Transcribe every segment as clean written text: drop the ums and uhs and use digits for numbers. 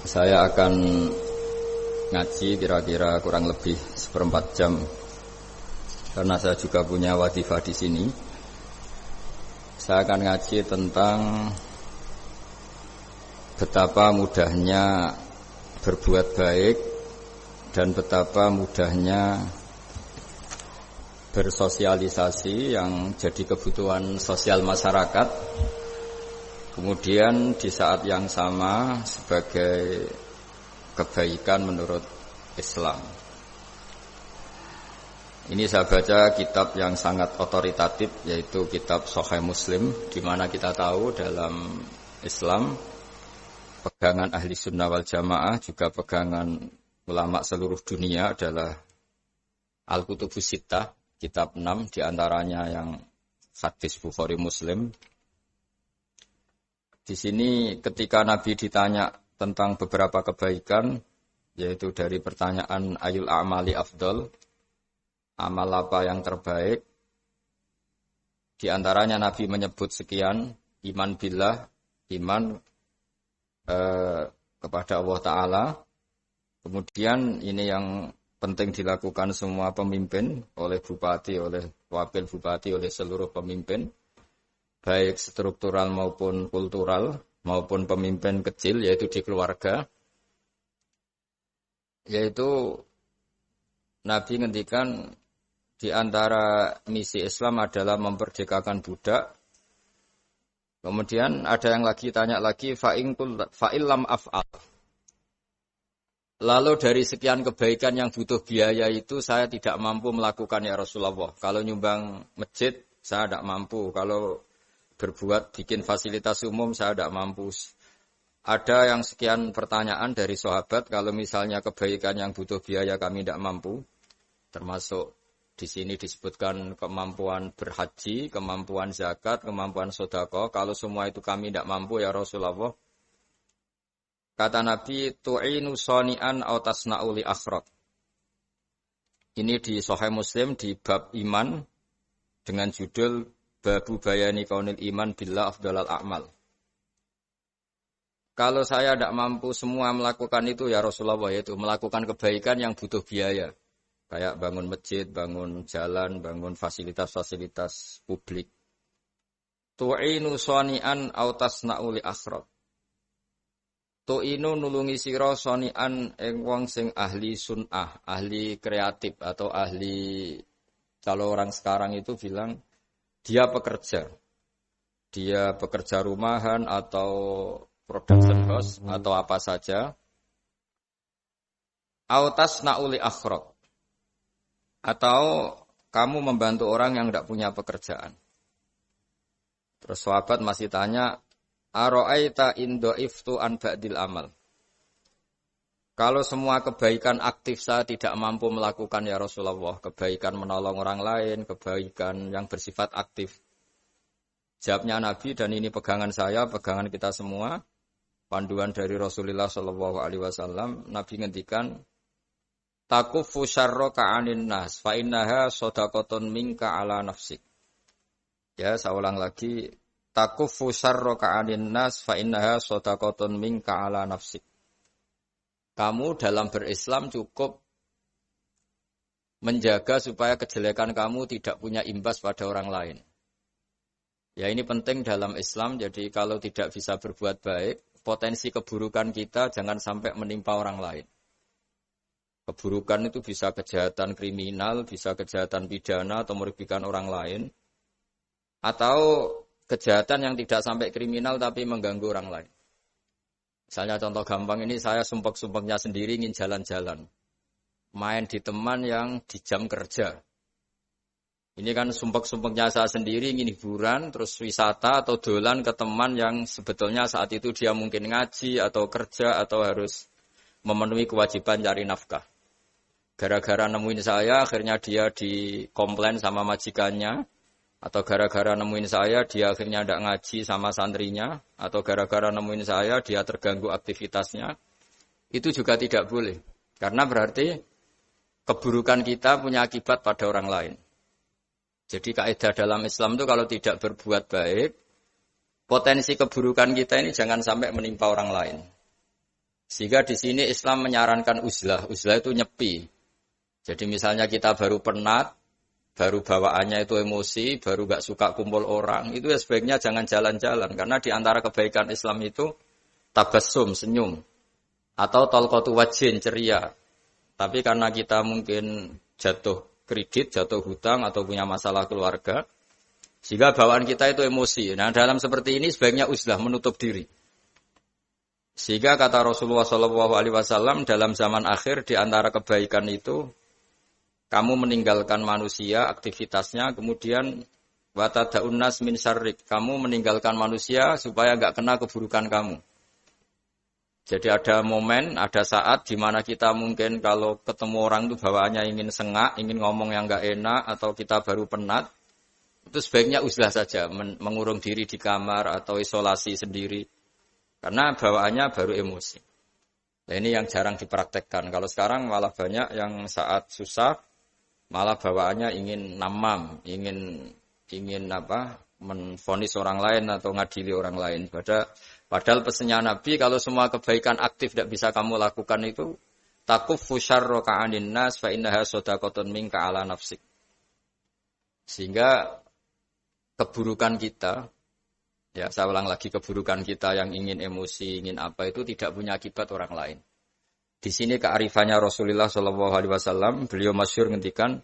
Saya akan ngaji kira-kira kurang lebih seperempat jam karena saya juga punya wadifah di sini. Saya akan ngaji tentang betapa mudahnya berbuat baik dan betapa mudahnya bersosialisasi yang jadi kebutuhan sosial masyarakat. Kemudian di saat yang sama sebagai kebaikan menurut Islam. Ini saya baca kitab yang sangat otoritatif, yaitu kitab Sahih Muslim, di mana kita tahu dalam Islam pegangan ahli sunnah wal jamaah juga pegangan ulama seluruh dunia adalah Al-Kutubus Sittah, kitab 6 diantaranya yang hadis Bukhari Muslim. Di sini ketika Nabi ditanya tentang beberapa kebaikan, yaitu dari pertanyaan ayul a'mali afdol, amal apa yang terbaik, di antaranya Nabi menyebut sekian, iman billah, iman kepada Allah Ta'ala. Kemudian ini yang penting dilakukan semua pemimpin, oleh bupati, oleh wakil bupati, oleh seluruh pemimpin, baik struktural maupun kultural, maupun pemimpin kecil, yaitu di keluarga. Yaitu Nabi ngendikan di antara misi Islam adalah memperdekakan budak. Kemudian ada yang lagi tanya lagi, fa'illam af'al. Lalu dari sekian kebaikan yang butuh biaya itu saya tidak mampu melakukan ya Rasulullah. Kalau nyumbang masjid saya tidak mampu. Kalau berbuat bikin fasilitas umum saya tidak mampu. Ada yang sekian pertanyaan dari sahabat, kalau misalnya kebaikan yang butuh biaya kami tidak mampu, termasuk di sini disebutkan kemampuan berhaji, kemampuan zakat, kemampuan sedekah, kalau semua itu kami tidak mampu ya Rasulullah. Kata Nabi, tu'inu shani'an aw tasna'u li akhraq. Ini di Sahih Muslim di bab iman dengan judul Babu bayani kaunil iman billah afdalal a'mal. Kalau saya tidak mampu semua melakukan itu ya Rasulullah, yaitu melakukan kebaikan yang butuh biaya. Kayak bangun masjid, bangun jalan, bangun fasilitas-fasilitas publik. Tu'inu shani'an aw tasna'u li akhraq. Tu'inu nulungi sira shani'an ing wong sing ahli sun'ah, ahli kreatif atau ahli, kalau orang sekarang itu bilang dia pekerja rumahan atau production house atau apa saja. Autas nauli akhraq, atau kamu membantu orang yang tidak punya pekerjaan. Terus sahabat masih tanya, ara'aita in dha'iftu an ba'dil amal. Kalau semua kebaikan aktif saya tidak mampu melakukan ya Rasulullah, kebaikan menolong orang lain, kebaikan yang bersifat aktif. Jawabnya Nabi, dan ini pegangan saya, pegangan kita semua, panduan dari Rasulullah SAW, Nabi ngendikan, takufu syarroka anin nas, fa innaha sodakotun minka ala nafsik. Ya, saya ulang lagi, takufu syarroka anin nas, fa innaha sodakotun minka ala nafsik. Kamu dalam berislam cukup menjaga supaya kejelekan kamu tidak punya imbas pada orang lain. Ya, ini penting dalam Islam, jadi kalau tidak bisa berbuat baik, potensi keburukan kita jangan sampai menimpa orang lain. Keburukan itu bisa kejahatan kriminal, bisa kejahatan pidana atau merugikan orang lain, atau kejahatan yang tidak sampai kriminal tapi mengganggu orang lain. Misalnya contoh gampang ini, saya sumpek-sumpeknya sendiri ingin jalan-jalan. Main di teman yang di jam kerja. Ini kan sumpek-sumpeknya saya sendiri ingin hiburan, terus wisata atau dolan ke teman yang sebetulnya saat itu dia mungkin ngaji atau kerja atau harus memenuhi kewajiban cari nafkah. Gara-gara nemuin saya, akhirnya dia dikomplain sama majikannya. Atau gara-gara nemuin saya, dia akhirnya tidak ngaji sama santrinya. Atau gara-gara nemuin saya, dia terganggu aktivitasnya. Itu juga tidak boleh. Karena berarti keburukan kita punya akibat pada orang lain. Jadi kaidah dalam Islam itu kalau tidak berbuat baik, potensi keburukan kita ini jangan sampai menimpa orang lain. Sehingga di sini Islam menyarankan uzlah. Uzlah itu nyepi. Jadi misalnya kita baru penat, baru bawaannya itu emosi, baru gak suka kumpul orang, itu ya sebaiknya jangan jalan-jalan. Karena di antara kebaikan Islam itu tabassum, senyum. Atau talqatu wajhin, ceria. Tapi karena kita mungkin jatuh kredit, jatuh hutang, atau punya masalah keluarga, sehingga bawaan kita itu emosi. Nah dalam seperti ini sebaiknya uzlah, menutup diri. Sehingga kata Rasulullah SAW dalam zaman akhir di antara kebaikan itu kamu meninggalkan manusia aktivitasnya, kemudian watadaun nas min syarrik, kamu meninggalkan manusia supaya enggak kena keburukan kamu. Jadi ada momen, ada saat di mana kita mungkin kalau ketemu orang itu bawaannya ingin sengak, ingin ngomong yang enggak enak atau kita baru penat, itu sebaiknya uzlah saja, mengurung diri di kamar atau isolasi sendiri. Karena bawaannya baru emosi. Nah ini yang jarang dipraktekkan. Kalau sekarang malah banyak yang saat susah, malah bawaannya ingin namam, ingin menvonis orang lain atau ngadili orang lain. Padahal pesannya Nabi, kalau semua kebaikan aktif tidak bisa kamu lakukan itu, takuffu syarra ka'anin nas fa innaha shadaqatun minka ala nafsik. Sehingga keburukan kita, ya, saya ulang lagi, keburukan kita yang ingin emosi, ingin apa itu tidak punya akibat orang lain. Di sini kearifannya Rasulullah SAW, beliau masyhur ngendikan,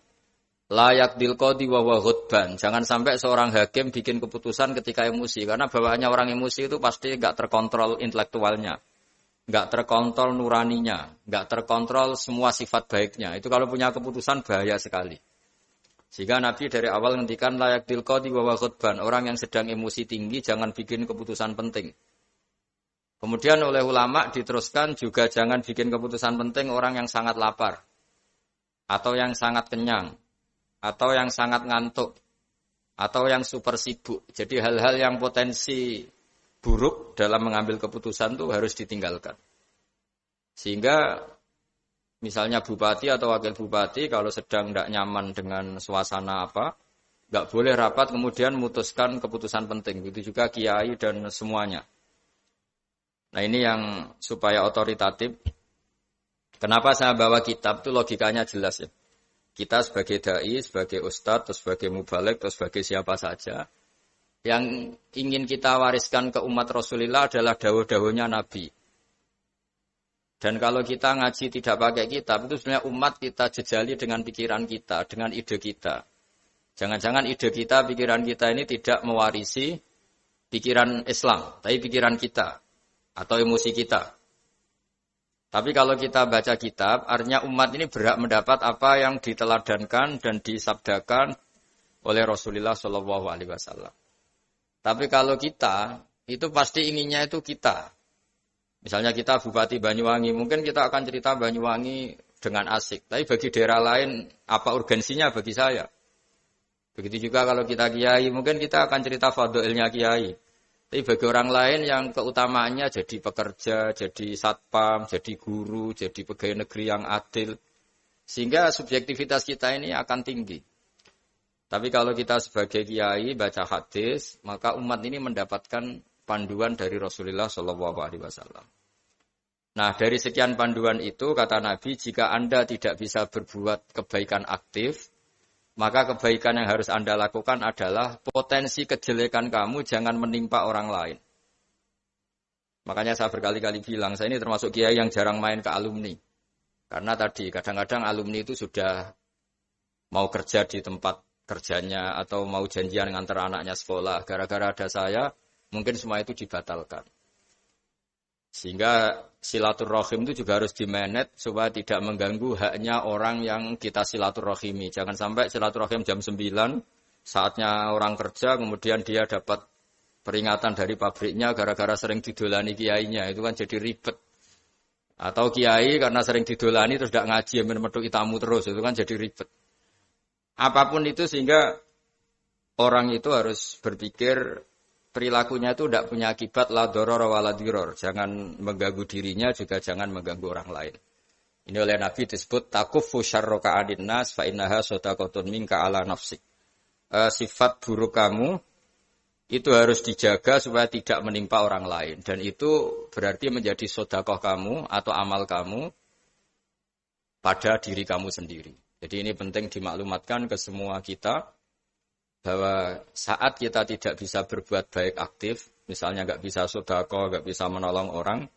layak dilqadi wa huwa ghadban. Jangan sampai seorang hakim bikin keputusan ketika emosi, karena bawaannya orang emosi itu pasti enggak terkontrol intelektualnya, enggak terkontrol nuraninya, enggak terkontrol semua sifat baiknya. Itu kalau punya keputusan bahaya sekali. Sehingga Nabi dari awal ngendikan layak dilqadi wa huwa ghadban. Orang yang sedang emosi tinggi jangan bikin keputusan penting. Kemudian oleh ulama diteruskan juga jangan bikin keputusan penting orang yang sangat lapar atau yang sangat kenyang atau yang sangat ngantuk atau yang super sibuk. Jadi hal-hal yang potensi buruk dalam mengambil keputusan itu harus ditinggalkan. Sehingga misalnya bupati atau wakil bupati kalau sedang tidak nyaman dengan suasana apa, nggak boleh rapat kemudian memutuskan keputusan penting. Begitu juga kiai dan semuanya. Nah ini yang supaya otoritatif. Kenapa saya bawa kitab itu logikanya jelas ya. Kita sebagai dai, sebagai ustadz, atau sebagai mubaligh, atau sebagai siapa saja, yang ingin kita wariskan ke umat Rasulullah adalah dawuh-dawuhnya Nabi. Dan kalau kita ngaji tidak pakai kitab, itu sebenarnya umat kita jejali dengan pikiran kita, dengan ide kita. Jangan-jangan ide kita, pikiran kita ini tidak mewarisi pikiran Islam, tapi pikiran kita atau emosi kita. Tapi kalau kita baca kitab, artinya umat ini berhak mendapat apa yang diteladankan dan disabdakan oleh Rasulullah SAW. Tapi kalau kita, itu pasti inginnya itu kita. Misalnya kita Bupati Banyuwangi, mungkin kita akan cerita Banyuwangi dengan asik. Tapi bagi daerah lain, apa urgensinya bagi saya? Begitu juga kalau kita kiai, mungkin kita akan cerita fadhilnya kiai. Tapi bagi orang lain yang keutamaannya jadi pekerja, jadi satpam, jadi guru, jadi pegawai negeri yang adil. Sehingga subjektivitas kita ini akan tinggi. Tapi kalau kita sebagai kiai baca hadis, maka umat ini mendapatkan panduan dari Rasulullah SAW. Nah, dari sekian panduan itu, kata Nabi, jika Anda tidak bisa berbuat kebaikan aktif, maka kebaikan yang harus Anda lakukan adalah potensi kejelekan kamu jangan menimpa orang lain. Makanya saya berkali-kali bilang, saya ini termasuk kiai yang jarang main ke alumni. Karena tadi, kadang-kadang alumni itu sudah mau kerja di tempat kerjanya atau mau janjian ngantar anaknya sekolah. Gara-gara ada saya, mungkin semua itu dibatalkan. Sehingga silaturahim itu juga harus dimanage supaya tidak mengganggu haknya orang yang kita silaturahimi. Jangan sampai silaturahim jam 9, saatnya orang kerja, kemudian dia dapat peringatan dari pabriknya gara-gara sering didolani kiainya. Itu kan jadi ribet. Atau kiai karena sering didolani terus tidak ngaji, menutupi tamu terus. Itu kan jadi ribet. Apapun itu sehingga orang itu harus berpikir perilakunya itu tidak punya akibat la doror wa la diror. Jangan mengganggu dirinya juga jangan mengganggu orang lain. Ini oleh Nabi disebut takuffu syarra ka'adin nas fa innaha shadaqatun minka ala nafsik. Sifat buruk kamu itu harus dijaga supaya tidak menimpa orang lain. Dan itu berarti menjadi sedekah kamu atau amal kamu pada diri kamu sendiri. Jadi ini penting dimaklumatkan ke semua kita bahwa saat kita tidak bisa berbuat baik aktif, misalnya nggak bisa sedekah, nggak bisa menolong orang,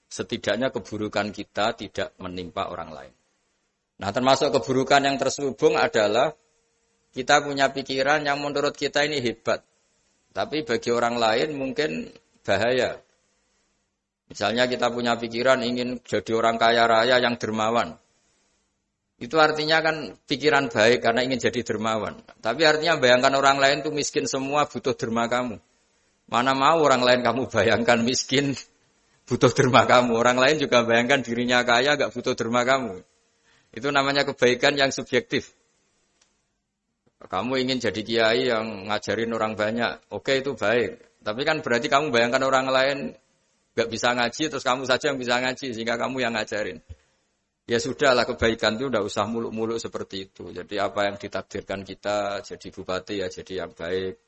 setidaknya keburukan kita tidak menimpa orang lain. Nah, termasuk keburukan yang terselubung adalah kita punya pikiran yang menurut kita ini hebat, tapi bagi orang lain mungkin bahaya. Misalnya kita punya pikiran ingin jadi orang kaya raya yang dermawan. Itu artinya kan pikiran baik karena ingin jadi dermawan. Tapi artinya bayangkan orang lain itu miskin semua butuh derma kamu. Mana mau orang lain kamu bayangkan miskin butuh derma kamu. Orang lain juga bayangkan dirinya kaya gak butuh derma kamu. Itu namanya kebaikan yang subjektif. Kamu ingin jadi kiai yang ngajarin orang banyak. Oke, itu baik. Tapi kan berarti kamu bayangkan orang lain gak bisa ngaji, terus kamu saja yang bisa ngaji, sehingga kamu yang ngajarin. Ya sudahlah, kebaikan itu tidak usah muluk-muluk seperti itu. Jadi apa yang ditakdirkan kita jadi bupati ya jadi yang baik,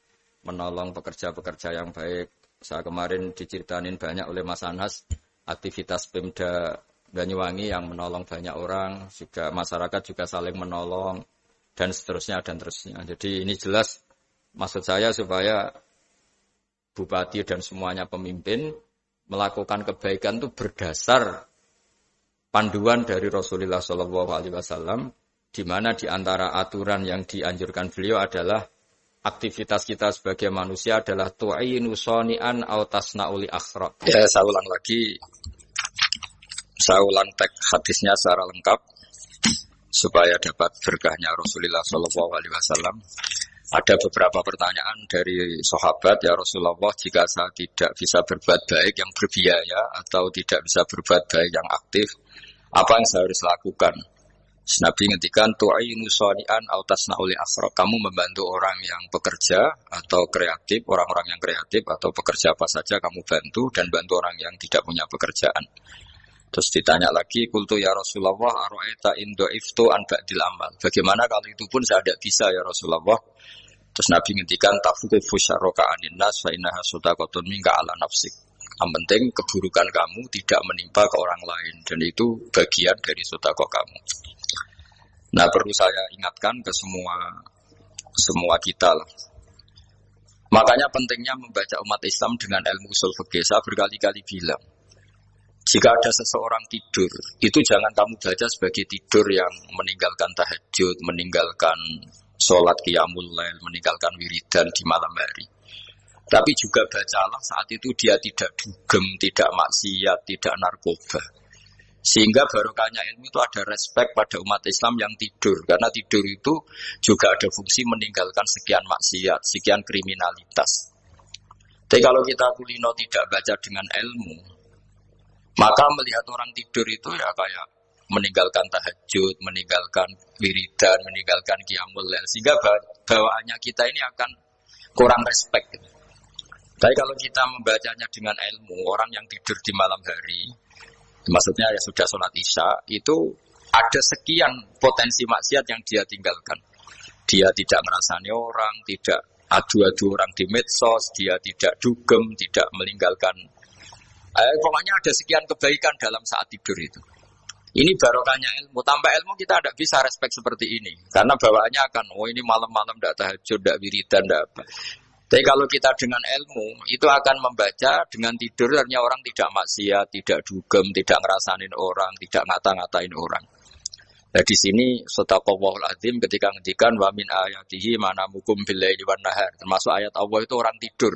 menolong pekerja-pekerja yang baik. Saya kemarin diceritain banyak oleh Mas Anas aktivitas Pemda Banyuwangi yang menolong banyak orang, juga masyarakat juga saling menolong dan seterusnya dan terusnya. Jadi ini jelas maksud saya supaya bupati dan semuanya pemimpin melakukan kebaikan itu berdasar panduan dari Rasulullah SAW, di mana di antara aturan yang dianjurkan beliau adalah aktivitas kita sebagai manusia adalah tu'inu soni'an au tasna'uli akhraq. Ya, saya ulang lagi. Saya ulang teks hadisnya secara lengkap supaya dapat berkahnya Rasulullah SAW. Ada beberapa pertanyaan dari sahabat, ya Rasulullah, jika saya tidak bisa berbuat baik yang berbiaya atau tidak bisa berbuat baik yang aktif, apa yang saya harus lakukan? Nabi ngendikan tu'inu shani'an aw tasna'uli akhraq. Kamu membantu orang yang bekerja atau kreatif, orang-orang yang kreatif atau pekerja apa saja kamu bantu, dan bantu orang yang tidak punya pekerjaan. Terus ditanya lagi, qultu ya Rasulullah ara'aita in dha'iftu an ba'dil amal. Bagaimana kalau itu pun saya tidak bisa ya Rasulullah? Terus Nabi ngendikan tafuku syarraka anin nas fa innaha sadaqatun minka ala nafsik. Yang penting keburukan kamu tidak menimpa ke orang lain, dan itu bagian dari sedekah kamu. Nah, perlu saya ingatkan ke semua kita lah. Makanya pentingnya membaca umat Islam dengan ilmu usul fikih. Saya berkali-kali bilang, jika ada seseorang tidur, itu jangan kamu baca sebagai tidur yang meninggalkan tahajud, meninggalkan sholat qiyamul lail, meninggalkan wiridan di malam hari. Tapi juga bacalah saat itu dia tidak dugem, tidak maksiat, tidak narkoba. Sehingga barokahnya ilmu itu ada respek pada umat Islam yang tidur. Karena tidur itu juga ada fungsi meninggalkan sekian maksiat, sekian kriminalitas. Tapi kalau kita kulino tidak baca dengan ilmu, maka melihat orang tidur itu ya kayak meninggalkan tahajud, meninggalkan wiridan, meninggalkan qiyamul lail. Sehingga bawaannya kita ini akan kurang respect. Tapi kalau kita membacanya dengan ilmu, orang yang tidur di malam hari, maksudnya ya sudah sholat isya, itu ada sekian potensi maksiat yang dia tinggalkan. Dia tidak merasani orang, tidak adu-adu orang di medsos, dia tidak dugem, tidak meninggalkan. Pokoknya ada sekian kebaikan dalam saat tidur itu. Ini barokahnya ilmu. Tanpa ilmu kita tidak bisa respect seperti ini. Karena bawaannya akan, oh ini malam-malam tidak tahajud, tidak wiridan, tidak apa. Tapi kalau kita dengan ilmu, itu akan membaca dengan tidur, artinya orang tidak maksiat, tidak dugem, tidak ngerasanin orang, tidak ngata-ngatain orang. Nah di sini sadaqallahul azim ketika ngendikan wa min ayatihi manamukum billaili wan nahar. Termasuk ayat Allah itu orang tidur.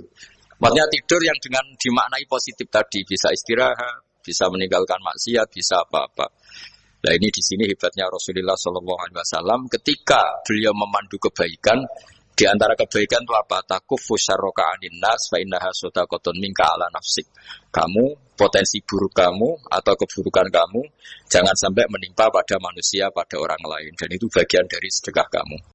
Maksudnya tidur yang dengan dimaknai positif tadi, bisa istirahat, bisa meninggalkan maksiat, bisa apa-apa. Nah ini di sini hebatnya Rasulullah SAW ketika beliau memandu kebaikan. Di antara kebaikan itu apa? Takufu syarroka anin nas fa innaha sadaqatun minka ala nafsik. Kamu, potensi buruk kamu atau keburukan kamu jangan sampai menimpa pada manusia, pada orang lain. Dan itu bagian dari sedekah kamu.